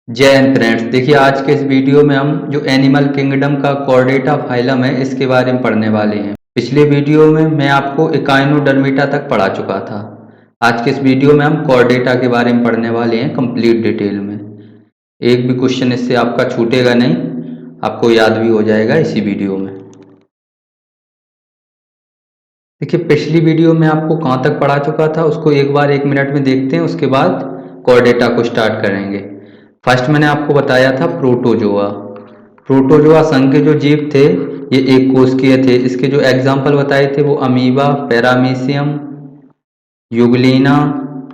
जय हिंद फ्रेंड्स। देखिए, आज के इस वीडियो में हम जो एनिमल किंगडम का कॉर्डेटा फाइलम है इसके बारे में पढ़ने वाले हैं। पिछले वीडियो में मैं आपको इकाइनोडर्मिटा तक पढ़ा चुका था। आज के इस वीडियो में हम कॉर्डेटा के बारे में पढ़ने वाले हैं कंप्लीट डिटेल में। एक भी क्वेश्चन इससे आपका छूटेगा नहीं, आपको याद भी हो जाएगा इसी वीडियो में। देखिए, पिछली वीडियो में आपको कहाँ तक पढ़ा चुका था उसको एक बार 1 मिनट में देखते हैं, उसके बाद कॉर्डेटा को स्टार्ट करेंगे। फर्स्ट मैंने आपको बताया था प्रोटोजोआ। प्रोटोजोआ संघ के जो जीव थे ये एक कोशिकीय थे। इसके जो एग्जाम्पल बताए थे वो amoeba, paramecium, euglena,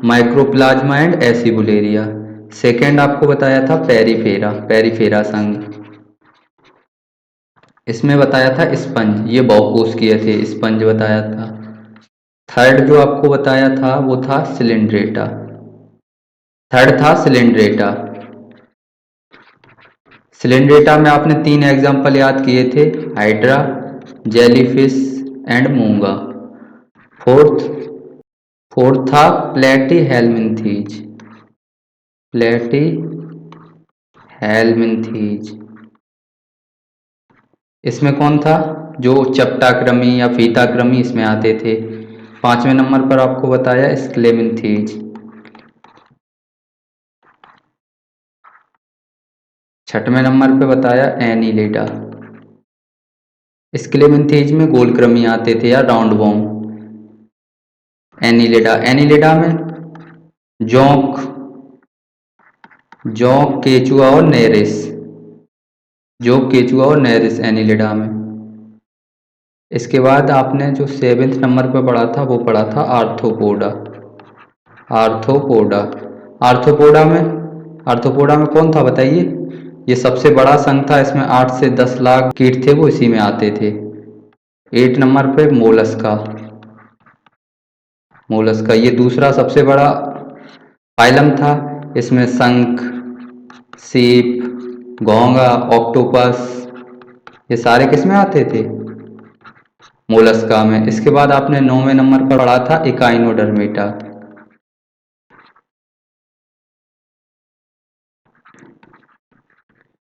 microplasma and acetabularia. Second आपको बताया था पेरिफेरा, पेरिफेरा संघ। इसमें बताया था स्पंज, ये बहुकोशिकीय थे, स्पंज बताया था। थर्ड जो आपको बताया था वो था सिलेंड्रेटा। थर्ड था सिलेंड्रेटा। सिलेंड्रेटा में आपने 3 एग्जाम्पल याद किए थे, हाइड्रा, जेलीफिश एंड मूंगा। फोर्थ फोर्थ था प्लेटी हेलमिंथीज, प्लेटी हेलमिंथीज। इसमें कौन था? जो चपटाक्रमी या फीताक्रमी इसमें आते थे। 5वें नंबर पर आपको बताया स्क्लेमिंथीज। 6वें नंबर पे बताया एनीलिडा। स्क्लेमिंथीज में गोलक्रमी आते थे या राउंड वॉर्म। एनीलिडा, एनीलिडा में जोंक, जोंक, केचुआ और नेरिस, जोंक, केचुआ और नेरिस एनीलिडा में। इसके बाद आपने जो 7वें नंबर पर पढ़ा था वो पढ़ा था आर्थ्रोपोडा। आर्थ्रोपोडा, आर्थ्रोपोडा में कौन था बताइए? ये सबसे बड़ा संघ था, इसमें 8 से 10 लाख कीट थे, वो इसी में आते थे। 8 नंबर पे मोलस्का, मोलस्का ये दूसरा सबसे बड़ा फाइलम था। इसमें शंख, सीप, घोंगा, ऑक्टोपस ये सारे किस में आते थे? मोलस्का में। इसके बाद आपने 9वें नंबर पर पढ़ा था इकाइनोडर्मिटा।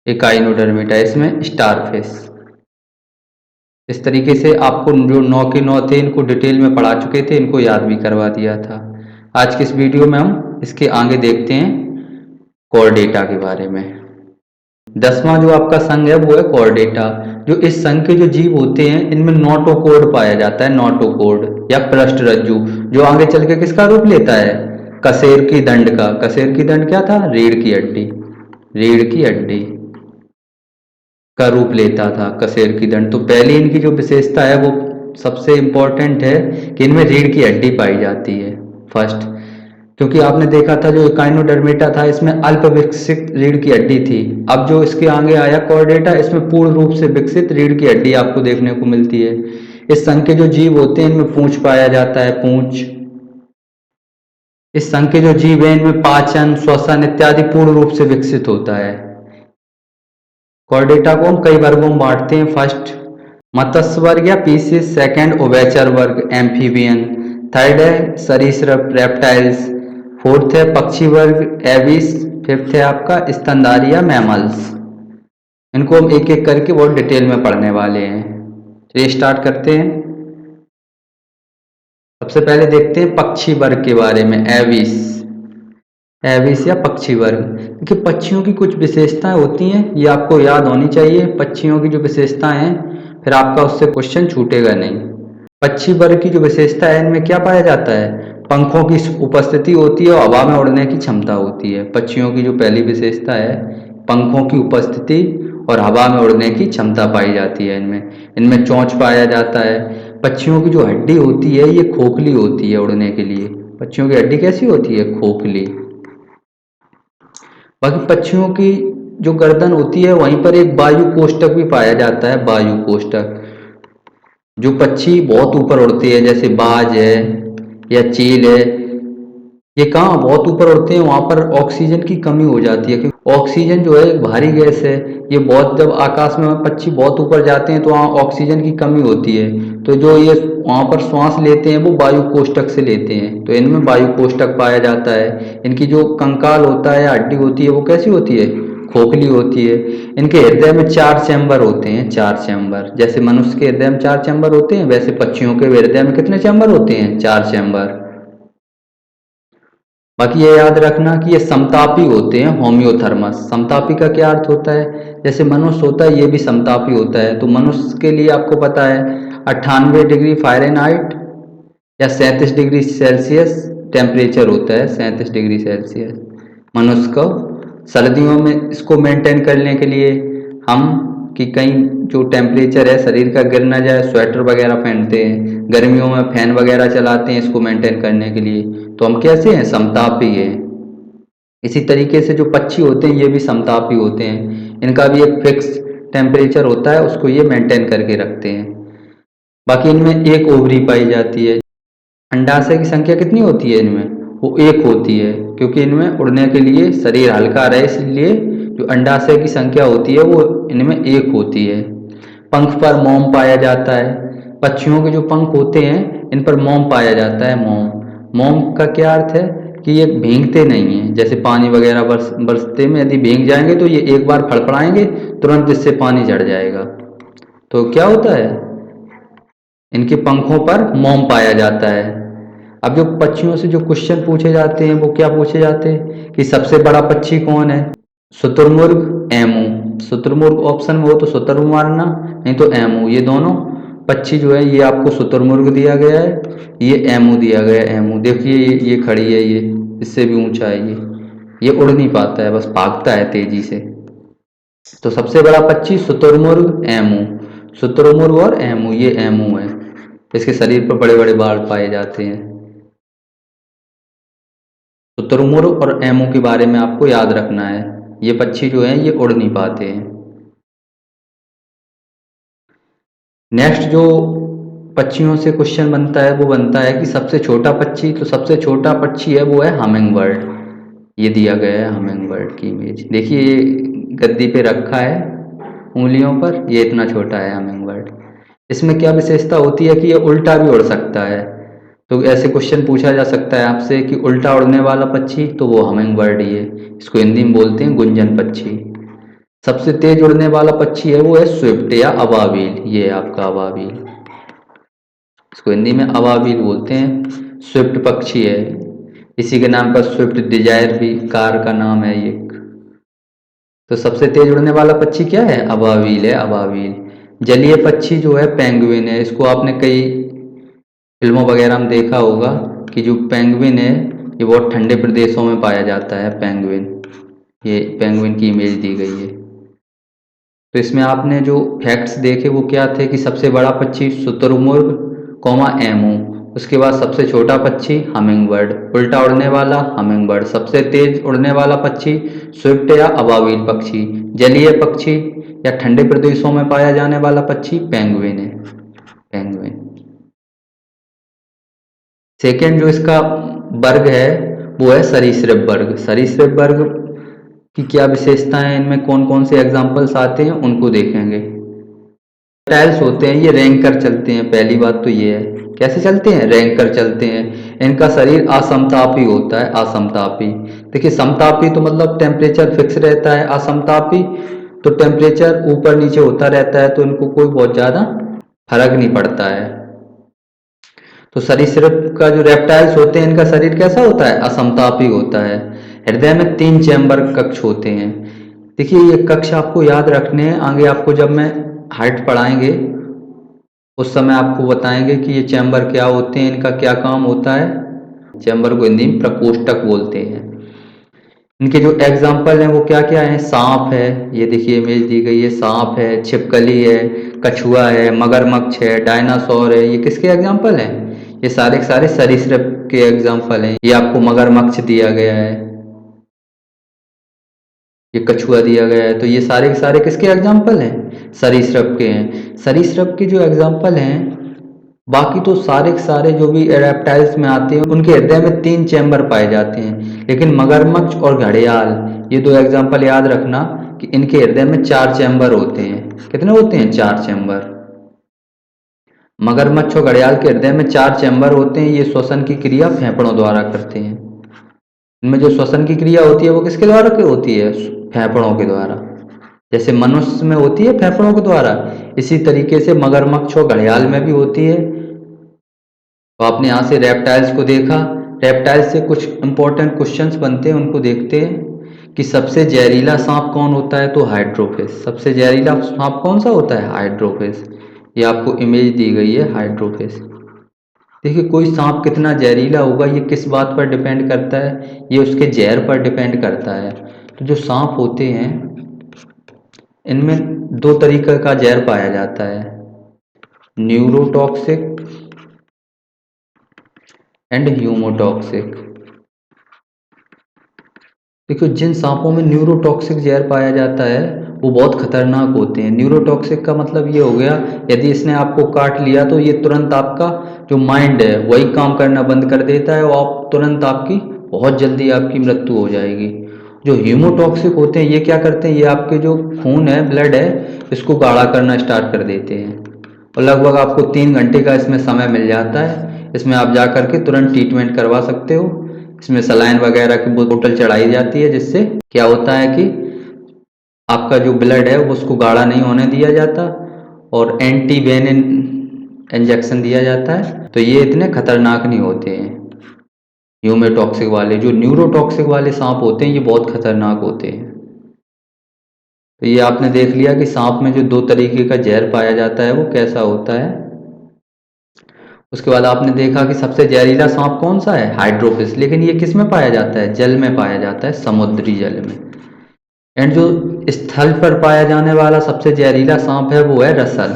इकाइनोडर्मिटा इसमें स्टारफिश। इस तरीके से आपको जो 9 के 9 थे इनको डिटेल में पढ़ा चुके थे, इनको याद भी करवा दिया था। आज के इस वीडियो में हम इसके आगे देखते हैं कॉर्डेटा के बारे में। 10वां जो आपका संघ है वो है कॉर्डेटा। जो इस संघ के जो जीव होते हैं इनमें नोटोकॉर्ड पाया जाता है, नोटोकॉर्ड या पृष्ठ रज्जु, जो आगे चल के किसका रूप लेता है? कसेर की दंड का। कसेर की दंड क्या था? रीढ़ की हड्डी, रीढ़ की हड्डी का रूप लेता था कसेर की दंड। तो पहली इनकी जो विशेषता है वो सबसे इंपॉर्टेंट है कि इनमें रीढ़ की हड्डी पाई जाती है फर्स्ट। क्योंकि आपने देखा था जो इकाइनोडर्मिटा था इसमें अल्प विकसित रीढ़ की हड्डी थी। अब जो इसके आगे आया कॉर्डेटा, इसमें पूर्ण रूप से विकसित रीढ़ की हड्डी आपको देखने को मिलती है। इस संघ के जो जीव होते हैं इनमें पूंछ पाया जाता है, पूंछ। इस संघ के जो जीव हैं इनमें पाचन, श्वसन इत्यादि पूर्ण रूप से विकसित होता है। कॉर्डेटा को हम कई वर्गों में बांटते हैं। फर्स्ट मत्स्य वर्ग या पीसीस, सेकंड उभयचर वर्ग एम्फीबियन, थर्ड है सरीसृप रेप्टाइल्स, फोर्थ है पक्षी वर्ग एविस, फिफ्थ है आपका स्तनधारी या मैमल्स। इनको हम एक एक करके बहुत डिटेल में पढ़ने वाले हैं। चलिए स्टार्ट करते हैं। सबसे पहले देखते हैं पक्षी वर्ग के बारे में, एविस, एविस या पक्षी वर्ग। देखिए, पक्षियों की कुछ विशेषताएं होती हैं, ये आपको याद होनी चाहिए। पक्षियों की जो विशेषताएं हैं फिर आपका उससे क्वेश्चन छूटेगा नहीं। पक्षी वर्ग की जो विशेषता है इनमें क्या पाया जाता है? पंखों की उपस्थिति होती है और हवा में उड़ने की क्षमता होती है। पक्षियों की जो पहली विशेषता है पंखों की उपस्थिति और हवा में उड़ने की क्षमता पाई जाती है। इनमें इनमें चोंच पाया जाता है। पक्षियों की जो हड्डी होती है ये खोखली होती है उड़ने के लिए। पक्षियों की हड्डी कैसी होती है? खोखली। बाकी पक्षियों की जो गर्दन होती है वहीं पर एक वायु कोष्ठक भी पाया जाता है, वायु कोष्ठक। जो पक्षी बहुत ऊपर उड़ते हैं जैसे बाज है या चील है, ये कहाँ बहुत ऊपर उड़ते हैं, वहाँ पर ऑक्सीजन की कमी हो जाती है, क्योंकि ऑक्सीजन जो है एक भारी गैस है। ये बहुत, जब आकाश में पक्षी बहुत ऊपर जाते हैं तो वहाँ ऑक्सीजन की कमी होती है, तो जो ये वहाँ पर श्वास लेते हैं वो वायु कोष्ठक से लेते हैं, तो इनमें वायु कोष्ठक पाया जाता है। इनकी जो कंकाल होता है, हड्डी होती है, वो कैसी होती है, खोखली होती है। इनके हृदय में 4 चैम्बर होते हैं, 4 चैम्बर। जैसे मनुष्य के हृदय में 4 चैम्बर होते हैं, वैसे पक्षियों के हृदय में कितने चैम्बर होते हैं, 4 चैम्बर। बाकी ये याद रखना कि ये समतापी होते हैं, होम्योथर्मस। समतापी का क्या अर्थ होता है, जैसे मनुष्य होता है ये भी समतापी होता है, तो मनुष्य के लिए आपको पता है 98 डिग्री फ़ारेनहाइट या 37 डिग्री सेल्सियस टेम्परेचर होता है, 37 डिग्री सेल्सियस मनुष्य को। सर्दियों में इसको मेंटेन करने के लिए हम, कि कहीं जो टेम्परेचर है शरीर का गिर ना जाए, स्वेटर वगैरह पहनते हैं, गर्मियों में फैन वगैरह चलाते हैं इसको मेंटेन करने के लिए। तो हम कैसे हैं, समतापी हैं। इसी तरीके से जो पक्षी होते हैं ये भी समतापी होते हैं, इनका भी एक फिक्स टेम्परेचर होता है, उसको ये मेंटेन करके रखते हैं। बाकी इनमें एक ओवरी पाई जाती है। अंडाशय की संख्या कितनी होती है इनमें, वो एक होती है, क्योंकि इनमें उड़ने के लिए शरीर हल्का रहे, इसलिए जो अंडाशय की संख्या होती है वो इनमें एक होती है। पंख पर मोम पाया जाता है। पक्षियों के जो पंख होते हैं इन पर मोम पाया जाता है, मोम। मोम का क्या अर्थ है कि ये भीगते नहीं हैं, जैसे पानी वगैरह बरसते में यदि भीग जाएंगे तो ये एक बार फड़फड़ाएंगे, तुरंत इससे पानी झड़ जाएगा। तो क्या होता है, इनके पंखों पर मोम पाया जाता है। अब जो पक्षियों से जो क्वेश्चन पूछे जाते हैं वो क्या पूछे जाते हैं कि सबसे बड़ा पक्षी कौन है, शुतुरमुर्ग, एमू। शुतुरमुर्ग ऑप्शन में हो तो शुतुरमुर्ग मारना, नहीं तो एमू। ये दोनों पक्षी जो है, ये आपको शुतुरमुर्ग दिया गया है, ये एमू दिया गया है, एमू। देखिए ये खड़ी है, ये इससे भी ऊंचा है, ये उड़ नहीं पाता है, बस भागता है तेजी से। तो सबसे बड़ा पक्षी शुतुरमुर्ग, एमू। शुतुरमुर्ग और एमू, ये एमू है। इसके शरीर पर बड़े बड़े बाल पाए जाते हैं। शुतुरमुर्ग और एमू के बारे में आपको याद रखना है, ये पक्षी जो हैं ये उड़ नहीं पाते हैं। नेक्स्ट जो पक्षियों से क्वेश्चन बनता है वो बनता है कि सबसे छोटा पक्षी, तो सबसे छोटा पक्षी है वो है हमिंग बर्ड। ये दिया गया है हमिंग बर्ड की इमेज, देखिए ये गद्दी पे रखा है उंगलियों पर, ये इतना छोटा है हमिंग बर्ड। इसमें क्या विशेषता होती है कि ये उल्टा भी उड़ सकता है। तो ऐसे क्वेश्चन पूछा जा सकता है आपसे कि उल्टा उड़ने वाला पक्षी, तो वो हमिंग बर्ड ही है। इसको हिंदी में बोलते हैं गुंजन पक्षी। सबसे तेज उड़ने वाला पक्षी है वो है स्विफ्ट या अबाबिल, ये है आपका अबाबिल। इसको हिंदी में अबाबिल बोलते हैं, स्विफ्ट पक्षी है। इसी के नाम पर स्विफ्ट डिजायर भी कार का नाम है ये। तो सबसे तेज उड़ने वाला पक्षी क्या है, अबाबिल है, अबाबिल। जलीय पक्षी जो है पेंगुइन है। इसको आपने कई फिल्मों वगैरह में देखा होगा कि जो पेंगुइन है ये बहुत ठंडे प्रदेशों में पाया जाता है, पेंगुइन। ये पेंगुइन की इमेज दी गई है। तो इसमें आपने जो फैक्ट्स देखे वो क्या थे कि सबसे बड़ा पक्षी शुतुरमुर्ग, कौमा एमू। उसके बाद सबसे छोटा पक्षी हमिंग बर्ड, उल्टा उड़ने वाला हमिंग बर्ड। सबसे तेज उड़ने वाला पक्षी स्विफ्ट या अबाबिल पक्षी। जलीय पक्षी या ठंडे प्रदेशों में पाया जाने वाला पक्षी पेंगुइन है, पेंगुइन। सेकेंड जो इसका वर्ग है वो है सरीसृप वर्ग। सरीसृप वर्ग की क्या विशेषताएं, इनमें कौन कौन से एग्जाम्पल्स आते हैं उनको देखेंगे। टाइल्स होते हैं ये रैंक कर चलते हैं, पहली बात तो ये है। कैसे चलते हैं, रैंक कर चलते हैं। इनका शरीर असमतापी होता है, असमतापी। देखिए समतापी तो मतलब टेम्परेचर फिक्स रहता है, असमतापी तो टेम्परेचर ऊपर नीचे होता रहता है, तो इनको कोई बहुत ज़्यादा फर्क नहीं पड़ता है। तो सरीसृप का जो रेप्टाइल्स होते हैं इनका शरीर कैसा होता है, असमतापी होता है। हृदय में 3 चैम्बर कक्ष होते हैं। देखिए ये कक्ष आपको याद रखने हैं, आगे आपको जब मैं हाइट पढ़ाएंगे उस समय आपको बताएंगे कि ये चैम्बर क्या होते हैं, इनका क्या काम होता है। चैम्बर को हिंदी में प्रकोष्ठक बोलते हैं। इनके जो एग्जाम्पल हैं वो क्या क्या हैं, सांप है, ये देखिए इमेज दी गई है, सांप है, छिपकली है, कछुआ है, मगरमच्छ है, डायनासोर है। ये किसके एग्जाम्पल हैं, ये सारे के सारे सरीसृप के एग्जाम्पल हैं। ये आपको मगरमच्छ दिया गया है, ये कछुआ दिया गया है, तो ये सारे के सारे किसके एग्जाम्पल हैं, सरीसृप के हैं। सरीसृप के जो एग्जाम्पल हैं बाकी तो सारे के सारे जो भी रेप्टाइल्स में आते हैं उनके हृदय में 3 चैम्बर पाए जाते हैं, लेकिन मगरमच्छ और घड़ियाल, ये 2 एग्जाम्पल याद रखना कि इनके हृदय में 4 चैम्बर होते हैं। कितने होते हैं? 4 चैम्बर। मगरमच्छ और घड़ियाल के हृदय में 4 चैम्बर होते हैं। ये श्वसन की क्रिया फेफड़ों द्वारा करते हैं। इनमें जो श्वसन की क्रिया होती है वो किसके द्वारा होती है? फेफड़ों के द्वारा। जैसे मनुष्य में होती है फेफड़ों के द्वारा, इसी तरीके से मगरमच्छ और घड़ियाल में भी होती है। तो आपने यहाँ से रेप्टाइल्स को देखा। रेप्टाइल्स से कुछ इंपॉर्टेंट क्वेश्चंस बनते हैं, उनको देखते हैं कि सबसे जहरीला सांप कौन होता है? तो हाइड्रोफिस। सबसे जहरीला सांप कौन सा होता है? हाइड्रोफिस। ये आपको इमेज दी गई है हाइड्रोफिस। देखिए, कोई सांप कितना जहरीला होगा ये किस बात पर डिपेंड करता है? ये उसके जहर पर डिपेंड करता है। तो जो सांप होते हैं इनमें 2 तरीके का जहर पाया जाता है, न्यूरोटॉक्सिक एंड ह्यूमोटॉक्सिक। देखो, जिन सांपों में न्यूरोटॉक्सिक जहर पाया जाता है वो बहुत खतरनाक होते हैं। न्यूरोटॉक्सिक का मतलब ये हो गया, यदि इसने आपको काट लिया तो ये तुरंत आपका जो माइंड है वही काम करना बंद कर देता है और आप तुरंत आपकी बहुत जल्दी आपकी मृत्यु हो जाएगी। जो हीमोटॉक्सिक होते हैं ये क्या करते हैं? ये आपके जो खून है, ब्लड है, इसको गाढ़ा करना स्टार्ट कर देते हैं और लगभग आपको 3 घंटे का इसमें समय मिल जाता है। इसमें आप जा करके तुरंत ट्रीटमेंट करवा सकते हो। इसमें सलाइन वगैरह की बोतल चढ़ाई जाती है, जिससे क्या होता है कि आपका जो ब्लड है वो उसको गाढ़ा नहीं होने दिया जाता और एंटी वेनिन इंजेक्शन दिया जाता है। तो ये इतने खतरनाक नहीं होते हैं ह्यूमेटॉक्सिक वाले। जो न्यूरोटॉक्सिक वाले सांप होते हैं ये बहुत खतरनाक होते हैं। तो ये आपने देख लिया कि सांप में जो 2 तरीके का जहर पाया जाता है वो कैसा होता है। उसके बाद आपने देखा कि सबसे जहरीला सांप कौन सा है? हाइड्रोफिस। लेकिन ये किस में पाया जाता है? जल में पाया जाता है, समुद्री जल में। एंड जो स्थल पर पाया जाने वाला सबसे जहरीला सांप है वो है Russell,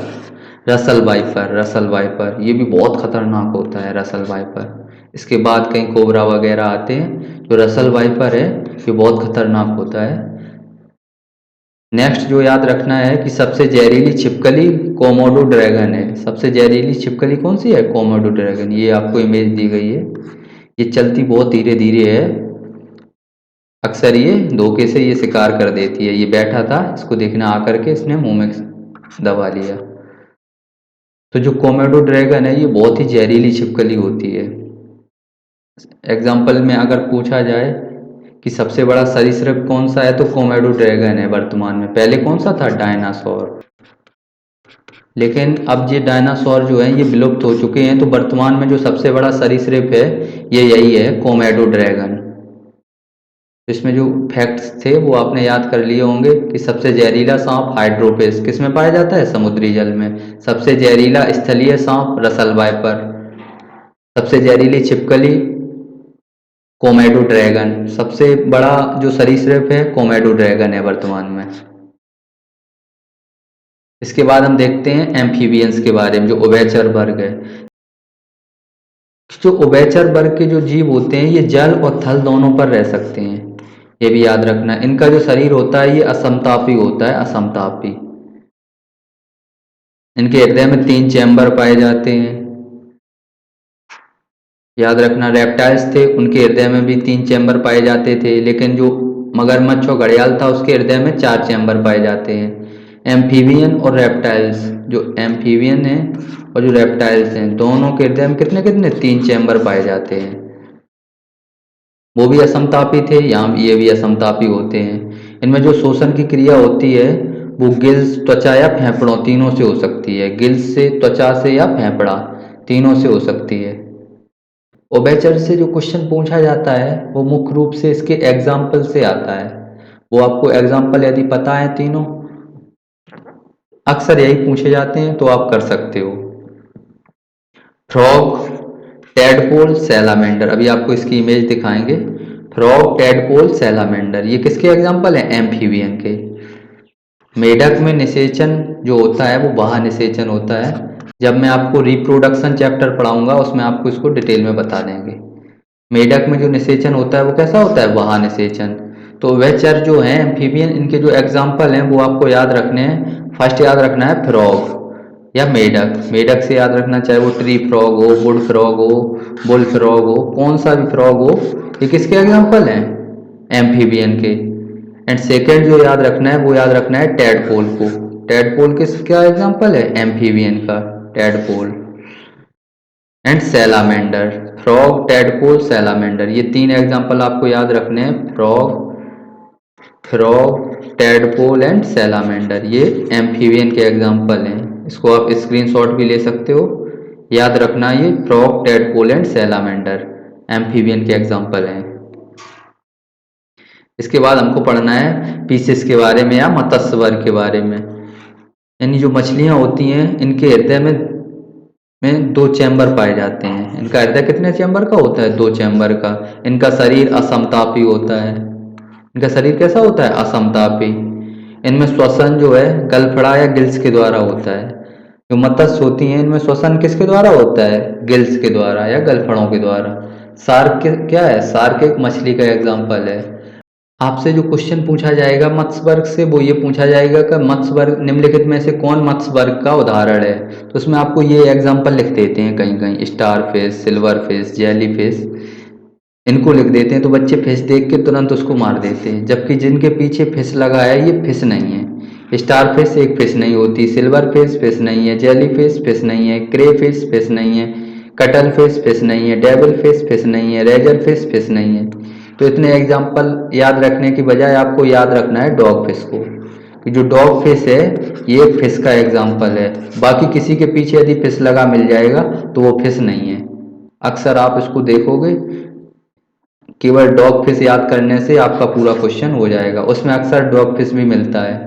Russell viper. Russell viper ये भी बहुत खतरनाक होता है, रसल वाइपर। इसके बाद कई कोबरा वगैरह आते हैं। जो रसल वाइपर है ये बहुत खतरनाक होता है। नेक्स्ट जो याद रखना है कि सबसे जहरीली छिपकली कोमोडो ड्रैगन है। सबसे जहरीली छिपकली कौन सी है? Komodo dragon. ये आपको इमेज दी गई है। ये चलती बहुत धीरे धीरे है, अक्सर ये धोखे से ये शिकार कर देती है। ये बैठा था, इसको देखने आकर के इसने मुंह में दबा लिया। तो जो कोमोडो ड्रैगन है ये बहुत ही जहरीली छिपकली होती है। एग्जाम्पल में अगर पूछा जाए कि सबसे बड़ा सरीसृप कौन सा है तो कोमोडो ड्रैगन है वर्तमान में। पहले कौन सा था? डायनासोर। लेकिन अब ये डायनासोर जो है ये विलुप्त हो चुके हैं। तो वर्तमान में जो सबसे बड़ा सरीसृप है ये यही है, कोमोडो ड्रैगन। इसमें जो फैक्ट्स थे वो आपने याद कर लिए होंगे कि सबसे जहरीला सांप हाइड्रोफिस किस में पाया जाता है? समुद्री जल में। सबसे जहरीला स्थलीय सांप रसल वाइपर। सबसे जहरीली छिपकली कोमोडो ड्रैगन। सबसे बड़ा जो सरीसृप है कोमोडो ड्रैगन है वर्तमान में। इसके बाद हम देखते हैं एम्फीबियंस के बारे में, जो उभयचर वर्ग है। जो उभयचर वर्ग के जो जीव होते हैं ये जल और थल दोनों पर रह सकते हैं। ये भी याद रखना। इनका जो शरीर होता है ये असमतापी होता है, असमतापी। इनके हृदय में 3 चैम्बर पाए जाते हैं। याद रखना, रेप्टाइल्स थे उनके हृदय में भी 3 चैम्बर पाए जाते थे, लेकिन जो मगरमच्छ और घड़ियाल था उसके हृदय में 4 चैम्बर पाए जाते हैं। एम्फीबियन और रेप्टाइल्स, जो एम्फीबियन है और जो रेप्टाइल्स हैं दोनों के हृदय में कितने कितने 3 चैम्बर पाए जाते हैं। वो भी असमतापी थे, यहाँ ये भी असमतापी होते हैं। इनमें जो शोषण की क्रिया होती है वो गिल्स, त्वचा या फेफड़ों तीनों से हो सकती है। गिल्स से, त्वचा से या फेफड़ा तीनों से हो सकती है। उभयचर से जो क्वेश्चन पूछा जाता है वो मुख्य रूप से इसके एग्जाम्पल से आता है। वो आपको एग्जाम्पल यदि पता है तीनों, अक्सर यही पूछे जाते हैं तो आप कर सकते हो। Frog, tadpole, salamander. अभी आपको इसकी इमेज दिखाएंगे। फ्रॉग, टेडपोल, सैलामेंडर ये किसके एग्जाम्पल हैं? एम्फीबियन के। मेढक में निषेचन जो होता है वो बाह्य निषेचन होता है। जब मैं आपको रिप्रोडक्शन चैप्टर पढ़ाऊंगा उसमें आपको इसको डिटेल में बता देंगे। मेढक में जो निषेचन होता है वो कैसा होता है? बाह्य निषेचन। तो उभयचर जो हैं एम्फीबियन, इनके जो एग्जाम्पल हैं वो आपको याद रखने हैं। फर्स्ट याद रखना है फ्रॉग। या मेढक। मेढक से याद रखना, चाहे वो ट्री फ्रॉग हो, वुड फ्रॉग हो, बुल फ्रॉग हो, कौन सा भी फ्रॉग हो, ये किसके एग्जाम्पल हैं? एम्फीबियन के। एंड सेकेंड जो याद रखना है वो याद रखना है टैडपोल को। टैडपोल किसका एग्जाम्पल है? एम्फीबियन का, tadpole. And salamander, frog, tadpole, salamander, ये तीन एग्जाम्पल आपको याद रखने हैं। फ्रॉग, टैडपोल एंड सैलामेंडर, ये एम्फीबियन के एग्जाम्पल हैं। इसको आप स्क्रीनशॉट भी ले सकते हो। याद रखना, ये frog, tadpole and salamander amphibian के एग्जाम्पल हैं। इसके बाद हमको पढ़ना है पीसेस के बारे में या मत्स्य वर्ग के बारे में। यानी जो मछलियां होती हैं इनके हृदय में दो चैम्बर पाए जाते हैं। इनका हृदय कितने चैम्बर का होता है? दो चैम्बर का। इनका शरीर असमतापी होता है। इनका शरीर कैसा होता है? असमतापी। इनमें श्वसन जो है गलफड़ा या गिल्स के द्वारा होता है। जो मत्स्य होती हैं इनमें श्वसन किसके द्वारा होता है? गिल्स के द्वारा या गलफड़ों के द्वारा। शार्क क्या है? शार्क एक मछली का एग्जाम्पल है। आपसे जो क्वेश्चन पूछा जाएगा मत्स्य वर्ग से वो ये पूछा जाएगा कि मत्स्य वर्ग निम्नलिखित में से कौन मत्स्य वर्ग का उदाहरण है। तो उसमें आपको ये एग्जाम्पल लिख देते हैं कहीं कहीं, star fish, silver fish, jelly fish, इनको लिख देते हैं। तो बच्चे फिश देख के तुरंत उसको मार देते हैं, जबकि जिनके पीछे फिश लगा है ये फिश नहीं है। स्टार फिश एक फिश नहीं होती, सिल्वर फिश फिश नहीं है, जेली फिश फिश नहीं है, क्रे फिश फिश नहीं है, कटल फिश फिश नहीं है, डेविल फिश फिश नहीं है, रेजर फिश फिश नहीं है। तो इतने एग्जाम्पल याद रखने की बजाय आपको याद रखना है डॉग फिश को, कि जो डॉग फिश है ये एक फिश का एग्जाम्पल है। बाकी किसी के पीछे यदि फिश लगा मिल जाएगा तो वो फिश नहीं है। अक्सर आप इसको देखोगे, केवल डॉग फिश याद करने से आपका पूरा क्वेश्चन हो जाएगा। उसमें अक्सर डॉग फिश भी मिलता है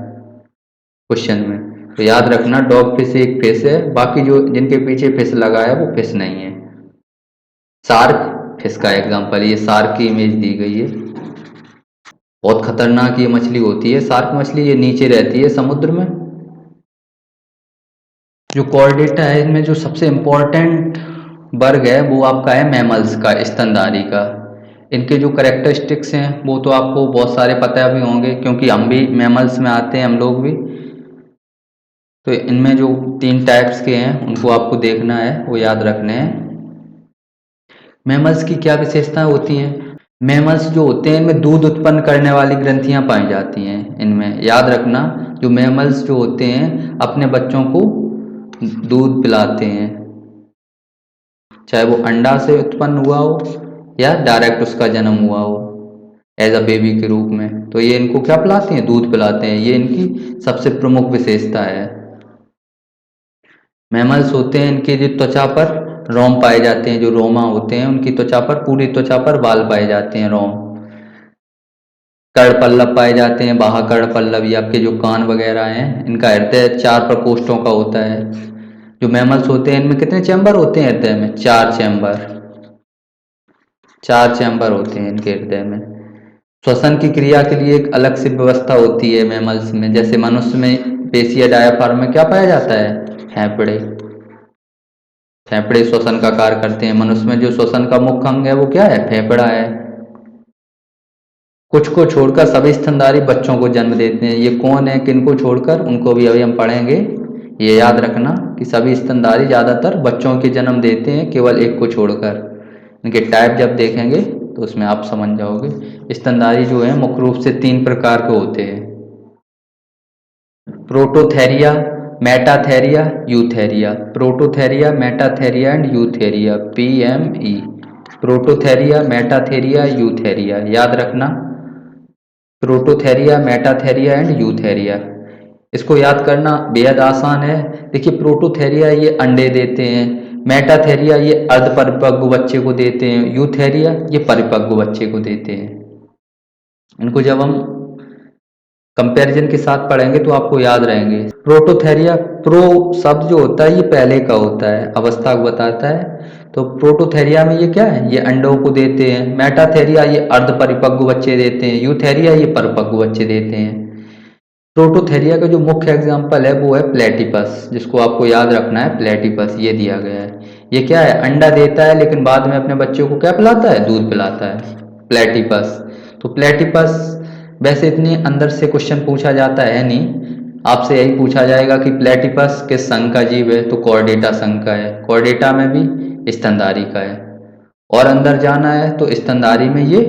क्वेश्चन में। तो याद रखना डॉग फिश एक फिश है, बाकी जो जिनके पीछे फिश लगा है वो फिश नहीं है। शार्क फिश का एग्जाम्पल, ये शार्क की इमेज दी गई है। बहुत खतरनाक ये मछली होती है शार्क मछली, ये नीचे रहती है समुद्र में। जो कॉर्डेटा है इनमें जो सबसे इम्पोर्टेंट वर्ग है वो आपका है मैमल्स का, स्तनधारी का। इनके जो करेक्टरिस्टिक्स हैं वो तो आपको बहुत सारे पता भी होंगे, क्योंकि हम भी मैमल्स में आते हैं, हम लोग भी। तो इनमें जो तीन टाइप्स के हैं उनको आपको देखना है, वो याद रखने हैं। मैमल्स की क्या विशेषताएं होती हैं? मैमल्स जो होते हैं इनमें दूध उत्पन्न करने वाली ग्रंथियां पाई जाती हैं। इनमें याद रखना, जो मैमल्स जो होते हैं अपने बच्चों को दूध पिलाते हैं, चाहे वो अंडा से उत्पन्न हुआ हो या डायरेक्ट उसका जन्म हुआ हो एज अ बेबी के रूप में। तो ये इनको क्या पिलाते हैं? दूध पिलाते हैं। ये इनकी सबसे प्रमुख विशेषता है। मैमल्स होते हैं इनके जो त्वचा पर रोम पाए जाते हैं, जो रोमा होते हैं उनकी त्वचा पर, पूरी त्वचा पर बाल पाए जाते हैं, रोम। कर्ण पल्लव पाए जाते हैं, बाह्य कर्ण पल्लव, ये आपके जो कान वगैरह हैं। इनका हृदय 4 प्रकोष्ठों का होता है। जो मैमल्स होते हैं इनमें कितने चैम्बर होते हैं हृदय में? 4 चैम्बर। 4 चैम्बर होते हैं इनके हृदय में। श्वसन की क्रिया के लिए एक अलग से व्यवस्था होती है मैमल्स में। जैसे मनुष्य में पेशिया डायाफ्राम में क्या पाया जाता है? फेफड़े। फेफड़े श्वसन का कार्य करते हैं। मनुष्य में जो श्वसन का मुख्य अंग है वो क्या है? फेफड़ा है। कुछ को छोड़कर सभी स्तनधारी बच्चों को जन्म देते हैं। ये कौन है, किनको छोड़कर? उनको भी अभी हम पढ़ेंगे। ये याद रखना कि सभी स्तनधारी ज़्यादातर बच्चों के जन्म देते हैं, केवल एक को छोड़कर। इनके टाइप जब देखेंगे तो उसमें आप समझ जाओगे। स्तनधारी जो है मुख्य रूप से 3 प्रकार के होते हैं: Prototheria, Metatheria, Eutheria. Prototheria, Metatheria and Eutheria, PME। Prototheria, Metatheria, Eutheria, याद रखना। Prototheria, Metatheria and Eutheria. इसको याद करना बेहद आसान है। देखिए, प्रोटोथेरिया ये अंडे देते हैं, मेटाथेरिया ये अर्धपरिपक्व बच्चे को देते हैं, यूथेरिया ये परिपक्व बच्चे को देते हैं। इनको जब हम कंपैरिजन के साथ पढ़ेंगे तो आपको याद रहेंगे। प्रोटोथेरिया, प्रो शब्द जो होता है ये पहले का होता है, अवस्था को बताता है। तो प्रोटोथेरिया में ये क्या है? ये अंडों को देते हैं। मेटाथेरिया ये अर्धपरिपक्व बच्चे देते हैं। यूथेरिया ये परिपक्व बच्चे देते हैं। प्रोटोथेरिया का जो मुख्य एग्जाम्पल है वो है प्लेटिपस, जिसको आपको याद रखना है। प्लेटिपस ये दिया गया है। ये क्या है? अंडा देता है लेकिन बाद में अपने बच्चों को क्या पिलाता है? दूध पिलाता है, प्लेटिपस। तो प्लेटिपस वैसे इतने अंदर से क्वेश्चन पूछा जाता है नहीं, आपसे यही पूछा जाएगा कि प्लेटिपस किस संघ का जीव है, तो कॉर्डेटा संघ का है। कॉर्डेटा में भी स्तनधारी का है। और अंदर जाना है तो स्तनधारी में ये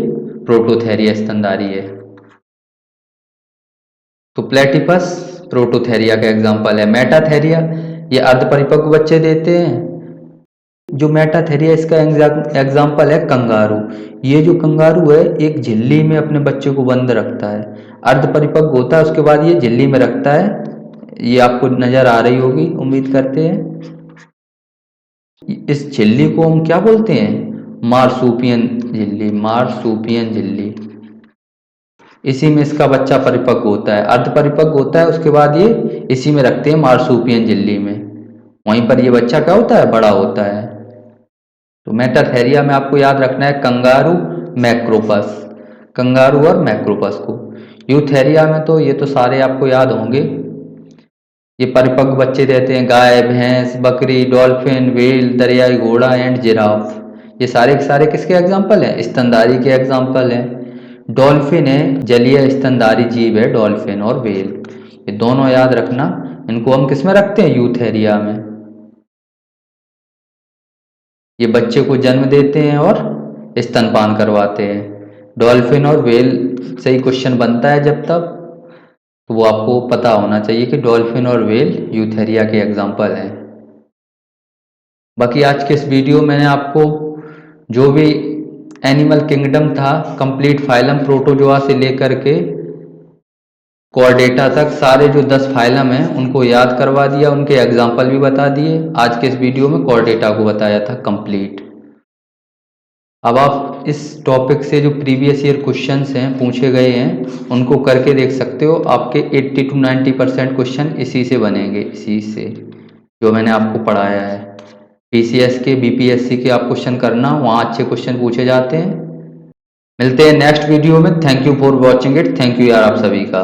प्रोटोथेरिया स्तनधारी है। तो प्लेटिपस प्रोटोथेरिया का एग्जाम्पल है। मेटाथेरिया ये अर्धपरिपक्व बच्चे देते हैं। जो मेटाथेरिया इसका एग्जाम्पल है कंगारू। ये जो कंगारू है एक झिल्ली में अपने बच्चे को बंद रखता है, अर्धपरिपक्व होता है, उसके बाद ये झिल्ली में रखता है। ये आपको नजर आ रही होगी, उम्मीद करते हैं। इस झिल्ली को हम क्या बोलते हैं? मार्सूपियन झिल्ली। मार्सूपियन झिल्ली। इसी में इसका बच्चा परिपक्व होता है, अर्धपरिपक्व होता है, उसके बाद ये इसी में रखते हैं मार्सूपियन झिल्ली में। वहीं पर ये बच्चा क्या होता है? बड़ा होता है। तो मेटाथेरिया में आपको याद रखना है कंगारू, मैक्रोपस। कंगारू और मैक्रोपस को। यूथेरिया में तो ये तो सारे आपको याद होंगे। ये परिपक्व बच्चे देते हैं गाय, भैंस, बकरी, डॉल्फिन, व्हेल, दरियाई घोड़ा एंड जिराफ। ये सारे के सारे किसके एग्जाम्पल हैं? स्तनधारी के एग्जाम्पल हैं। डॉल्फिन है जलीय स्तनधारी जीव है, डॉल्फिन और व्हेल। ये दोनों याद रखना। इनको हम किस में रखते हैं? यूथेरिया में। ये बच्चे को जन्म देते हैं और स्तनपान करवाते हैं। डॉल्फिन और व्हेल से ही क्वेश्चन बनता है जब तक, तो वो आपको पता होना चाहिए कि डॉल्फिन और व्हेल यूथेरिया के एग्जाम्पल हैं। बाकी आज के इस वीडियो में मैंने आपको जो भी एनिमल किंगडम था, कंप्लीट फाइलम प्रोटोजोआ से लेकर के कॉर्डेटा तक, सारे जो 10 फाइलम हैं उनको याद करवा दिया, उनके एग्जाम्पल भी बता दिए। आज के इस वीडियो में कॉर्डेटा को बताया था कंप्लीट। अब आप इस टॉपिक से जो प्रीवियस ईयर क्वेश्चंस हैं पूछे गए हैं उनको करके देख सकते हो। आपके 80 to 90% क्वेश्चन इसी से बनेंगे, इसी से जो मैंने आपको पढ़ाया है। पीसीएस के, बीपीएससी के आप क्वेश्चन करना, वहाँ अच्छे क्वेश्चन पूछे जाते हैं। मिलते हैं नेक्स्ट वीडियो में। Thank you for watching it. Thank you यार आप सभी का।